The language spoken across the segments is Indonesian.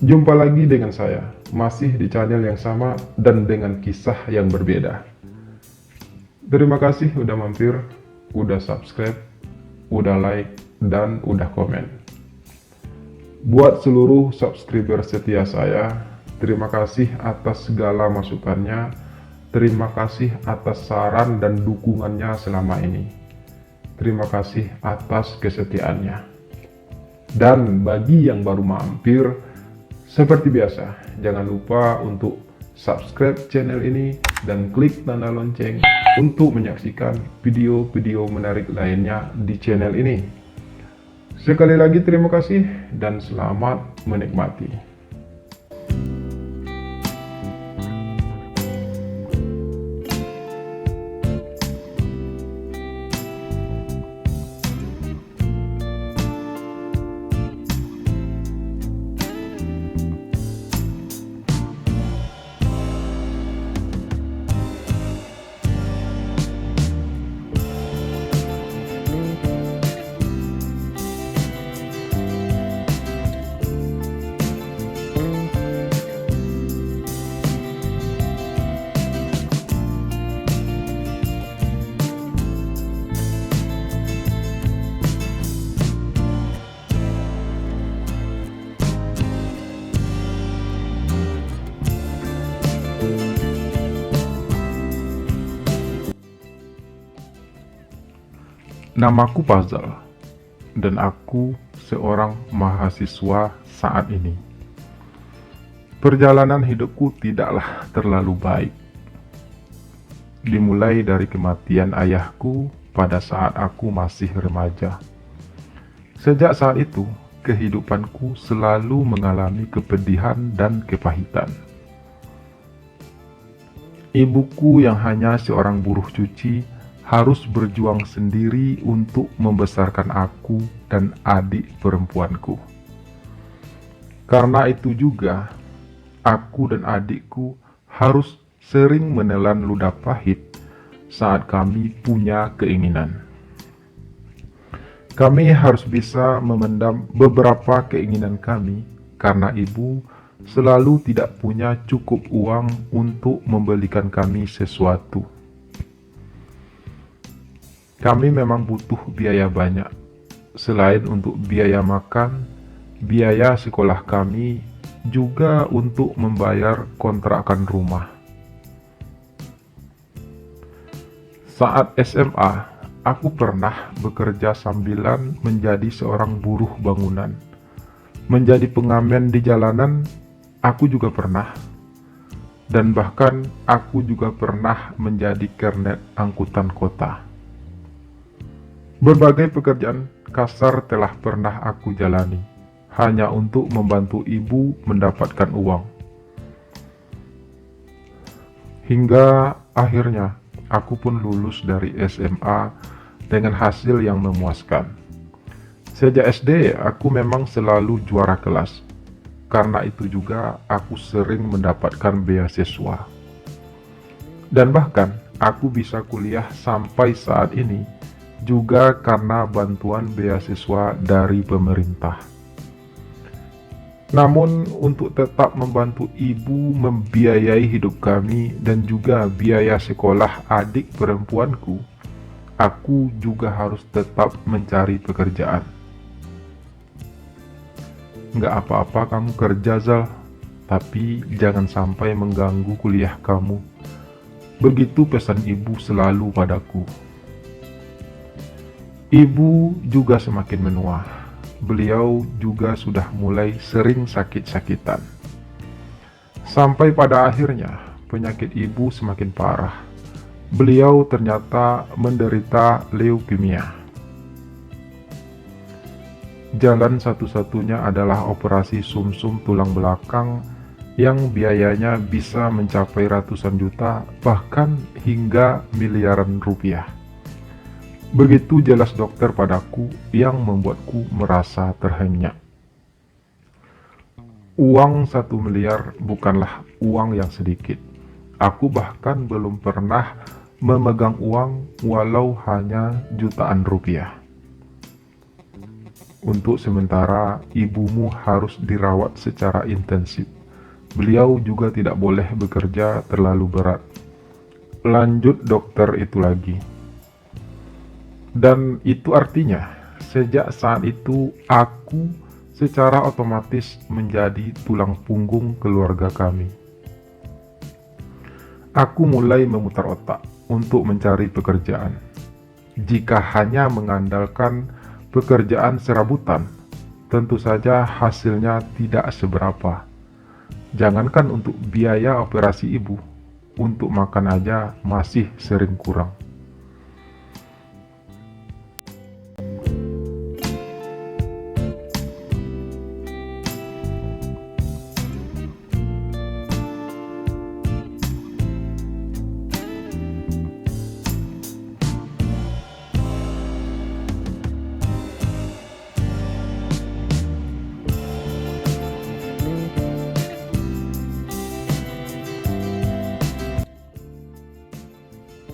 Jumpa lagi dengan saya, masih di channel yang sama dan dengan kisah yang berbeda. Terima kasih udah mampir, udah subscribe, udah like, dan udah komen. Buat seluruh subscriber setia saya, terima kasih atas segala masukannya, terima kasih atas saran dan dukungannya selama ini. Terima kasih atas kesetiaannya. Dan bagi yang baru mampir, seperti biasa, jangan lupa untuk subscribe channel ini dan klik tanda lonceng untuk menyaksikan video-video menarik lainnya di channel ini. Sekali lagi terima kasih dan selamat menikmati. Namaku Puzzle, dan aku seorang mahasiswa saat ini. Perjalanan hidupku tidaklah terlalu baik. Dimulai dari kematian ayahku pada saat aku masih remaja. Sejak saat itu, kehidupanku selalu mengalami kepedihan dan kepahitan. Ibuku yang hanya seorang buruh cuci harus berjuang sendiri untuk membesarkan aku dan adik perempuanku. Karena itu juga, aku dan adikku harus sering menelan ludah pahit saat kami punya keinginan. Kami harus bisa memendam beberapa keinginan kami karena ibu selalu tidak punya cukup uang untuk membelikan kami sesuatu. Kami memang butuh biaya banyak. Selain untuk biaya makan, biaya sekolah kami juga untuk membayar kontrakan rumah. Saat SMA, aku pernah bekerja sambilan menjadi seorang buruh bangunan. Menjadi pengamen di jalanan, aku juga pernah. Dan bahkan aku juga pernah menjadi kernet angkutan kota. Berbagai pekerjaan kasar telah pernah aku jalani, hanya untuk membantu ibu mendapatkan uang. Hingga akhirnya, aku pun lulus dari SMA dengan hasil yang memuaskan. Sejak SD, aku memang selalu juara kelas. Karena itu juga, aku sering mendapatkan beasiswa. Dan bahkan, aku bisa kuliah sampai saat ini juga karena bantuan beasiswa dari pemerintah. Namun, untuk tetap membantu ibu membiayai hidup kami dan juga biaya sekolah adik perempuanku, aku juga harus tetap mencari pekerjaan. Nggak apa-apa kamu kerja, Zal, tapi jangan sampai mengganggu kuliah kamu. Begitu pesan ibu selalu padaku. Ibu juga semakin menua. Beliau juga sudah mulai sering sakit-sakitan. Sampai pada akhirnya, penyakit ibu semakin parah. Beliau ternyata menderita leukemia. Jalan satu-satunya adalah operasi sumsum tulang belakang yang biayanya bisa mencapai ratusan juta, bahkan hingga miliaran rupiah. Begitu jelas dokter padaku yang membuatku merasa terhenyak. Uang 1 miliar bukanlah uang yang sedikit. Aku bahkan belum pernah memegang uang walau hanya jutaan rupiah. Untuk sementara, ibumu harus dirawat secara intensif. Beliau juga tidak boleh bekerja terlalu berat. Lanjut dokter itu lagi. Dan itu artinya, sejak saat itu aku secara otomatis menjadi tulang punggung keluarga kami. Aku mulai memutar otak untuk mencari pekerjaan. Jika hanya mengandalkan pekerjaan serabutan, tentu saja hasilnya tidak seberapa. Jangankan untuk biaya operasi ibu, untuk makan aja masih sering kurang.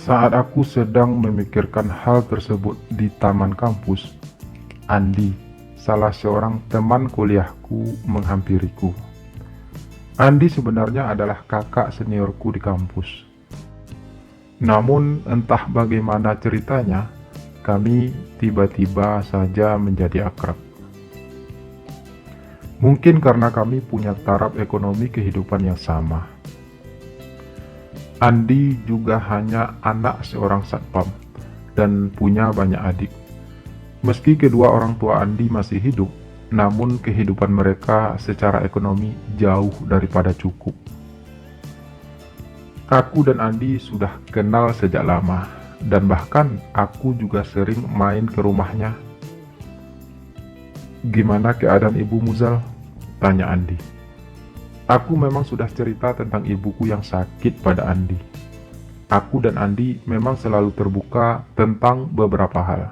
Saat aku sedang memikirkan hal tersebut di taman kampus, Andi, salah seorang teman kuliahku, menghampiriku. Andi sebenarnya adalah kakak seniorku di kampus. Namun entah bagaimana ceritanya, kami tiba-tiba saja menjadi akrab. Mungkin karena kami punya taraf ekonomi kehidupan yang sama. Andi juga hanya anak seorang satpam dan punya banyak adik. Meski kedua orang tua Andi masih hidup, namun kehidupan mereka secara ekonomi jauh daripada cukup. Aku dan Andi sudah kenal sejak lama, dan bahkan aku juga sering main ke rumahnya. "Gimana keadaan Ibu Muzal?" tanya Andi. Aku memang sudah cerita tentang ibuku yang sakit pada Andi. Aku dan Andi memang selalu terbuka tentang beberapa hal.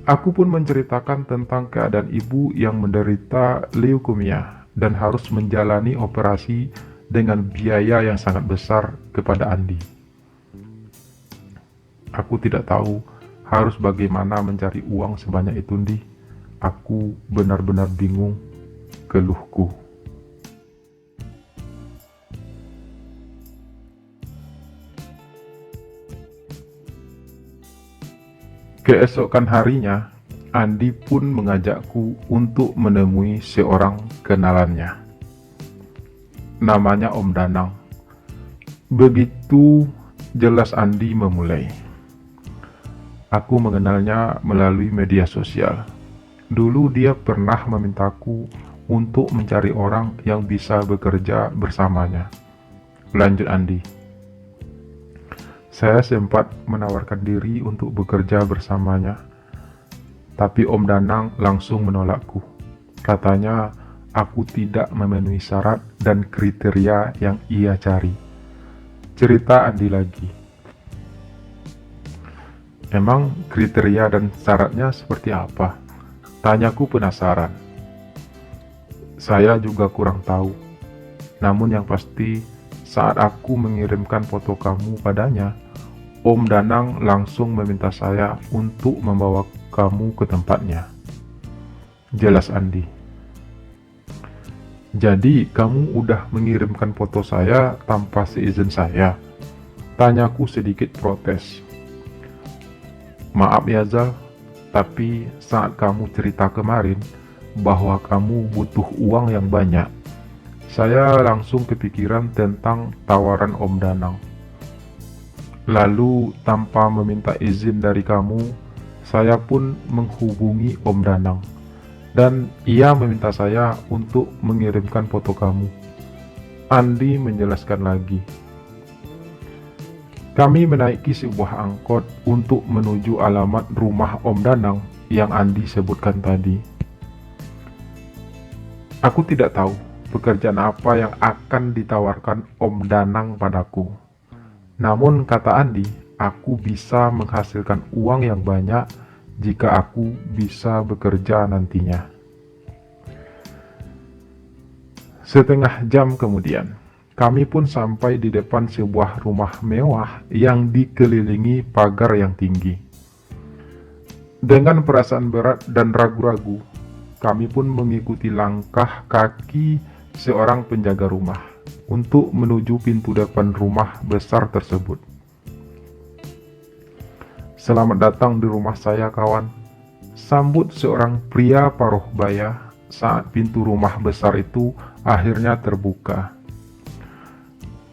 Aku pun menceritakan tentang keadaan ibu yang menderita leukemia dan harus menjalani operasi dengan biaya yang sangat besar kepada Andi. Aku tidak tahu harus bagaimana mencari uang sebanyak itu, Andi. Aku benar-benar bingung, keluhku. Keesokan harinya, Andi pun mengajakku untuk menemui seorang kenalannya. Namanya Om Danang. Begitu jelas Andi memulai. Aku mengenalnya melalui media sosial. Dulu dia pernah memintaku untuk mencari orang yang bisa bekerja bersamanya. Lanjut Andi. Saya sempat menawarkan diri untuk bekerja bersamanya, tapi Om Danang langsung menolakku. Katanya aku tidak memenuhi syarat dan kriteria yang ia cari. Cerita Andi lagi. Emang kriteria dan syaratnya seperti apa? Tanyaku penasaran. Saya juga kurang tahu. Namun yang pasti, saat aku mengirimkan foto kamu padanya, Om Danang langsung meminta saya untuk membawa kamu ke tempatnya. Jelas Andi. Jadi kamu udah mengirimkan foto saya tanpa seizin saya? Tanyaku sedikit protes. Maaf ya Zal, tapi saat kamu cerita kemarin bahwa kamu butuh uang yang banyak, saya langsung kepikiran tentang tawaran Om Danang. Lalu tanpa meminta izin dari kamu, saya pun menghubungi Om Danang. Dan ia meminta saya untuk mengirimkan foto kamu. Andi menjelaskan lagi. Kami menaiki sebuah angkot untuk menuju alamat rumah Om Danang yang Andi sebutkan tadi. Aku tidak tahu pekerjaan apa yang akan ditawarkan Om Danang padaku. Namun kata Andi, aku bisa menghasilkan uang yang banyak jika aku bisa bekerja nantinya. Setengah jam kemudian, kami pun sampai di depan sebuah rumah mewah yang dikelilingi pagar yang tinggi. Dengan perasaan berat dan ragu-ragu, kami pun mengikuti langkah kaki seorang penjaga rumah untuk menuju pintu depan rumah besar tersebut. "Selamat datang di rumah saya, kawan," sambut seorang pria paruh baya saat pintu rumah besar itu akhirnya terbuka.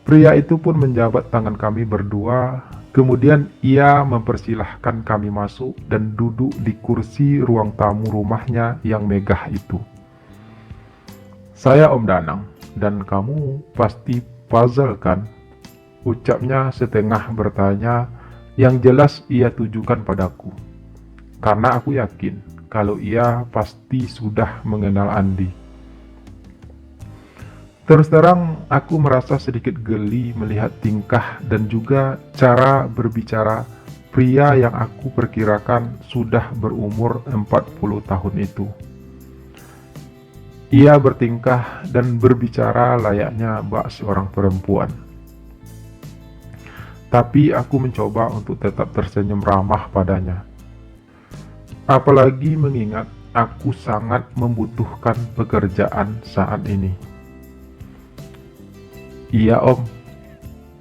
Pria itu pun menjabat tangan kami berdua, kemudian ia mempersilahkan kami masuk dan duduk di kursi ruang tamu rumahnya yang megah itu. "Saya Om Danang, dan kamu pasti puzzle kan?" ucapnya setengah bertanya, yang jelas ia tujukan padaku. Karena aku yakin kalau ia pasti sudah mengenal Andi. Terus terang, aku merasa sedikit geli melihat tingkah dan juga cara berbicara pria yang aku perkirakan sudah berumur 40 tahun itu. Ia bertingkah dan berbicara layaknya bak seorang perempuan. Tapi aku mencoba untuk tetap tersenyum ramah padanya. Apalagi mengingat aku sangat membutuhkan pekerjaan saat ini. "Iya Om,"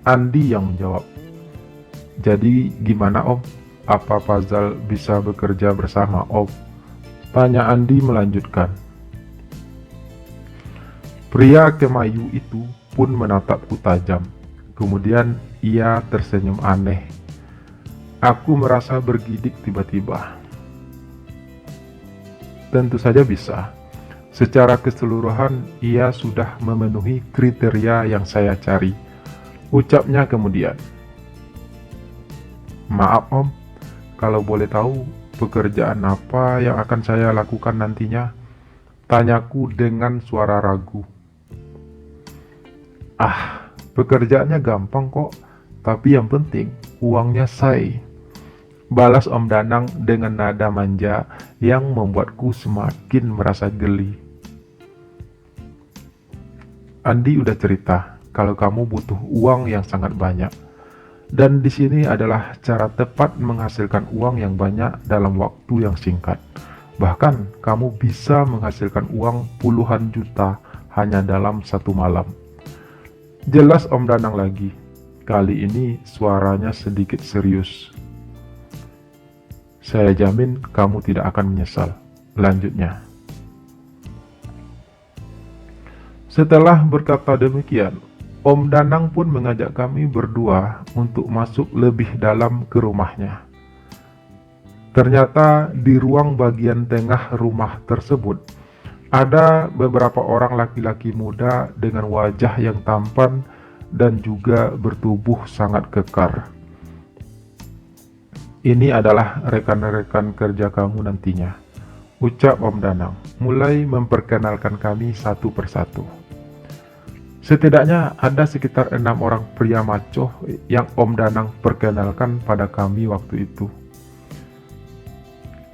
Andi yang menjawab. "Jadi gimana Om? Apa Fazal bisa bekerja bersama Om?" tanya Andi melanjutkan. Pria kemayu itu pun menatapku tajam. Kemudian ia tersenyum aneh. Aku merasa bergidik tiba-tiba. "Tentu saja bisa. Secara keseluruhan, ia sudah memenuhi kriteria yang saya cari," ucapnya kemudian. "Maaf Om, kalau boleh tahu pekerjaan apa yang akan saya lakukan nantinya?" tanyaku dengan suara ragu. Pekerjaannya gampang kok, tapi yang penting uangnya say," balas Om Danang dengan nada manja yang membuatku semakin merasa geli. "Andi udah cerita kalau kamu butuh uang yang sangat banyak, dan di sini adalah cara tepat menghasilkan uang yang banyak dalam waktu yang singkat. Bahkan kamu bisa menghasilkan uang puluhan juta hanya dalam satu malam," jelas Om Danang lagi. Kali ini suaranya sedikit serius. "Saya jamin kamu tidak akan menyesal," lanjutnya. Setelah berkata demikian, Om Danang pun mengajak kami berdua untuk masuk lebih dalam ke rumahnya. Ternyata di ruang bagian tengah rumah tersebut ada beberapa orang laki-laki muda dengan wajah yang tampan dan juga bertubuh sangat kekar. "Ini adalah rekan-rekan kerja kamu nantinya," ucap Om Danang, mulai memperkenalkan kami satu persatu. Setidaknya ada sekitar 6 orang pria maco yang Om Danang perkenalkan pada kami waktu itu.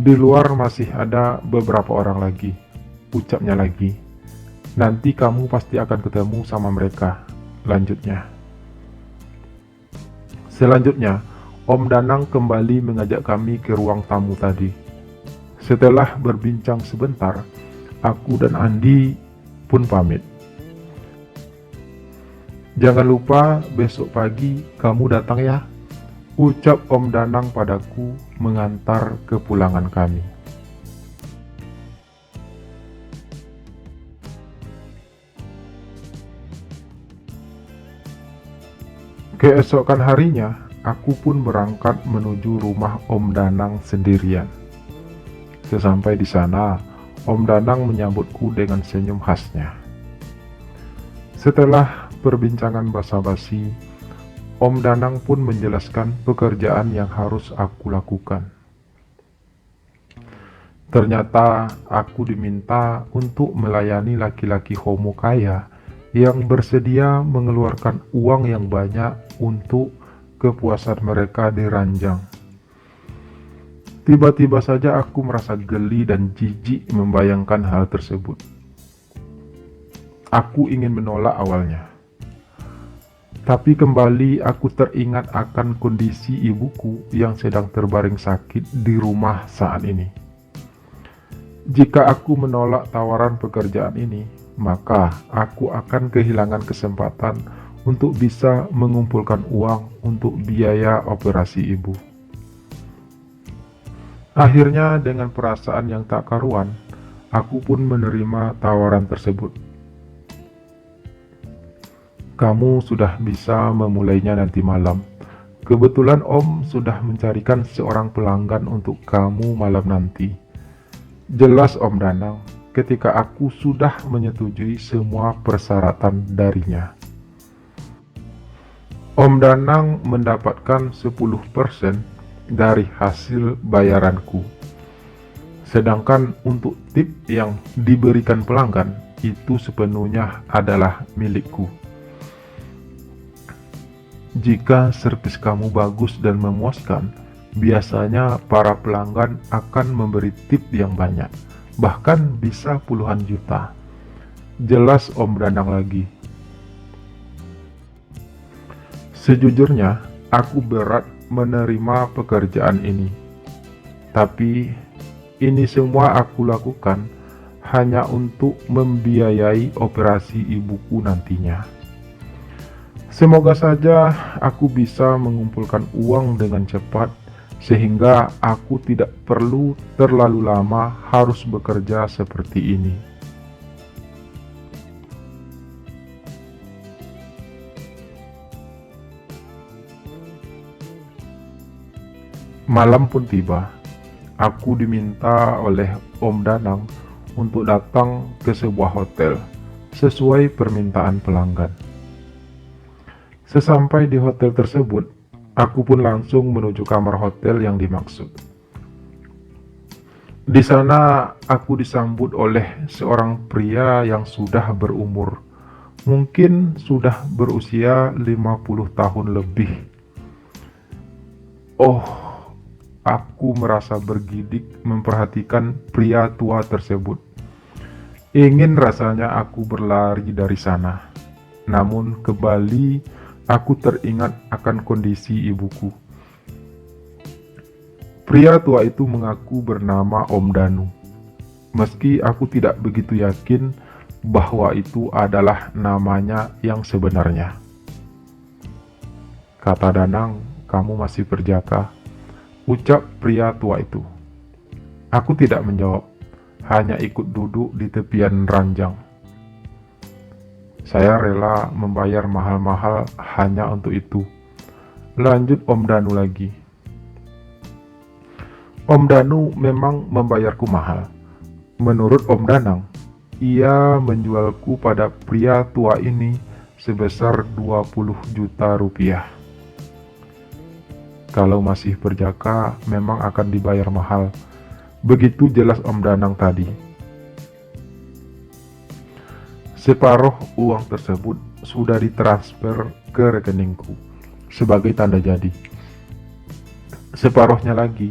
"Di luar masih ada beberapa orang lagi," ucapnya lagi. "Nanti kamu pasti akan ketemu sama mereka," lanjutnya. Selanjutnya, Om Danang kembali mengajak kami ke ruang tamu tadi. Setelah berbincang sebentar, aku dan Andi pun pamit. "Jangan lupa besok pagi kamu datang ya," ucap Om Danang padaku mengantar kepulangan kami. Keesokan harinya, aku pun berangkat menuju rumah Om Danang sendirian. Sesampai di sana, Om Danang menyambutku dengan senyum khasnya. Setelah perbincangan basa-basi, Om Danang pun menjelaskan pekerjaan yang harus aku lakukan. Ternyata aku diminta untuk melayani laki-laki homo kaya yang bersedia mengeluarkan uang yang banyak untuk kepuasan mereka di ranjang. Tiba-tiba saja aku merasa geli dan jijik membayangkan hal tersebut. Aku ingin menolak awalnya. Tapi kembali aku teringat akan kondisi ibuku yang sedang terbaring sakit di rumah saat ini. Jika aku menolak tawaran pekerjaan ini, maka aku akan kehilangan kesempatan untuk bisa mengumpulkan uang untuk biaya operasi ibu. Akhirnya dengan perasaan yang tak karuan, aku pun menerima tawaran tersebut. Kamu sudah bisa memulainya nanti malam. Kebetulan Om sudah mencarikan seorang pelanggan untuk kamu malam nanti. Jelas Om Danang, ketika aku sudah menyetujui semua persyaratan darinya. Om Danang mendapatkan 10% dari hasil bayaranku. Sedangkan untuk tip yang diberikan pelanggan itu sepenuhnya adalah milikku. Jika servis kamu bagus dan memuaskan, biasanya para pelanggan akan memberi tip yang banyak, bahkan bisa puluhan juta. Jelas Om Danang lagi. Sejujurnya, aku berat menerima pekerjaan ini. Tapi, ini semua aku lakukan hanya untuk membiayai operasi ibuku nantinya. Semoga saja aku bisa mengumpulkan uang dengan cepat sehingga aku tidak perlu terlalu lama harus bekerja seperti ini. Malam pun tiba. Aku diminta oleh Om Danang untuk datang ke sebuah hotel sesuai permintaan pelanggan. Sesampai di hotel tersebut, aku pun langsung menuju kamar hotel yang dimaksud. Di sana, aku disambut oleh seorang pria yang sudah berumur, mungkin sudah berusia 50 tahun lebih. Oh, aku merasa bergidik memperhatikan pria tua tersebut. Ingin rasanya aku berlari dari sana. Namun kembali aku teringat akan kondisi ibuku. Pria tua itu mengaku bernama Om Danu. Meski aku tidak begitu yakin bahwa itu adalah namanya yang sebenarnya. Kata Danang, kamu masih berjaka, ucap pria tua itu. Aku tidak menjawab, hanya ikut duduk di tepian ranjang. Saya rela membayar mahal-mahal hanya untuk itu. Lanjut Om Danu lagi. Om Danu memang membayarku mahal. Menurut Om Danang, ia menjualku pada pria tua ini sebesar 20 juta rupiah. Kalau masih berjaka, memang akan dibayar mahal. Begitu jelas Om Danang tadi. Separuh uang tersebut sudah ditransfer ke rekeningku sebagai tanda jadi. Separuhnya lagi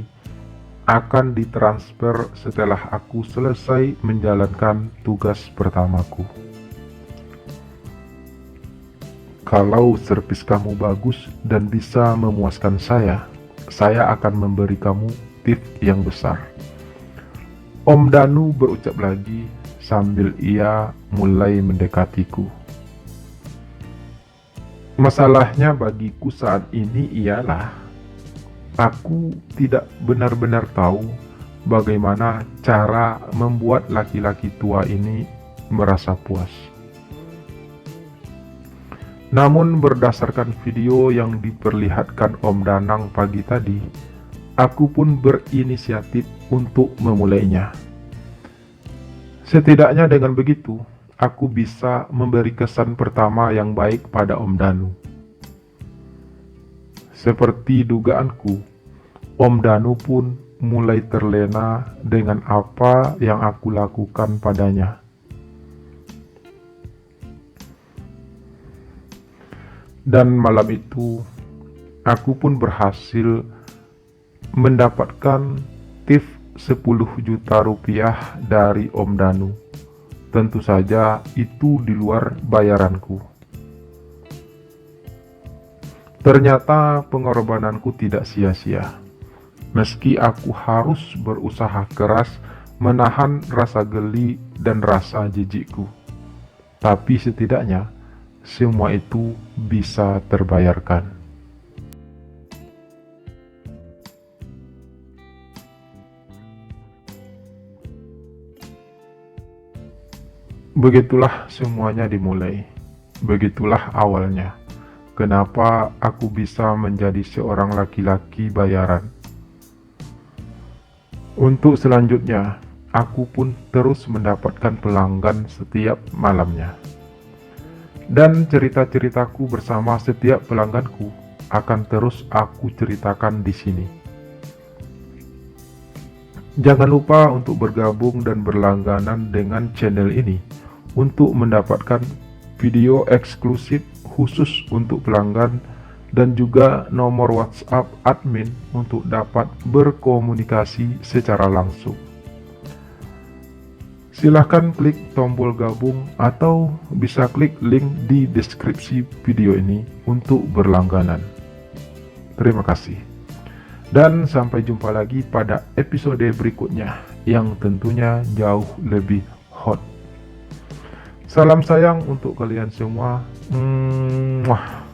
akan ditransfer setelah aku selesai menjalankan tugas pertamaku. Kalau servis kamu bagus dan bisa memuaskan saya akan memberi kamu tip yang besar. Om Danu berucap lagi sambil ia mulai mendekatiku. Masalahnya bagiku saat ini ialah aku tidak benar-benar tahu bagaimana cara membuat laki-laki tua ini merasa puas. Namun berdasarkan video yang diperlihatkan Om Danang pagi tadi, aku pun berinisiatif untuk memulainya. Setidaknya dengan begitu, aku bisa memberi kesan pertama yang baik pada Om Danu. Seperti dugaanku, Om Danu pun mulai terlena dengan apa yang aku lakukan padanya. Dan malam itu, aku pun berhasil mendapatkan tip 10 juta rupiah dari Om Danu. Tentu saja itu di luar bayaranku. Ternyata pengorbananku tidak sia-sia. Meski aku harus berusaha keras menahan rasa geli dan rasa jijikku. Tapi setidaknya semua itu bisa terbayarkan. Begitulah semuanya dimulai. Begitulah awalnya. Kenapa aku bisa menjadi seorang laki-laki bayaran? Untuk selanjutnya, aku pun terus mendapatkan pelanggan setiap malamnya. Dan cerita-ceritaku bersama setiap pelangganku akan terus aku ceritakan di sini. Jangan lupa untuk bergabung dan berlangganan dengan channel ini untuk mendapatkan video eksklusif khusus untuk pelanggan dan juga nomor WhatsApp admin untuk dapat berkomunikasi secara langsung. Silahkan klik tombol gabung atau bisa klik link di deskripsi video ini untuk berlangganan. Terima kasih. Dan sampai jumpa lagi pada episode berikutnya yang tentunya jauh lebih hot. Salam sayang untuk kalian semua. Mwah.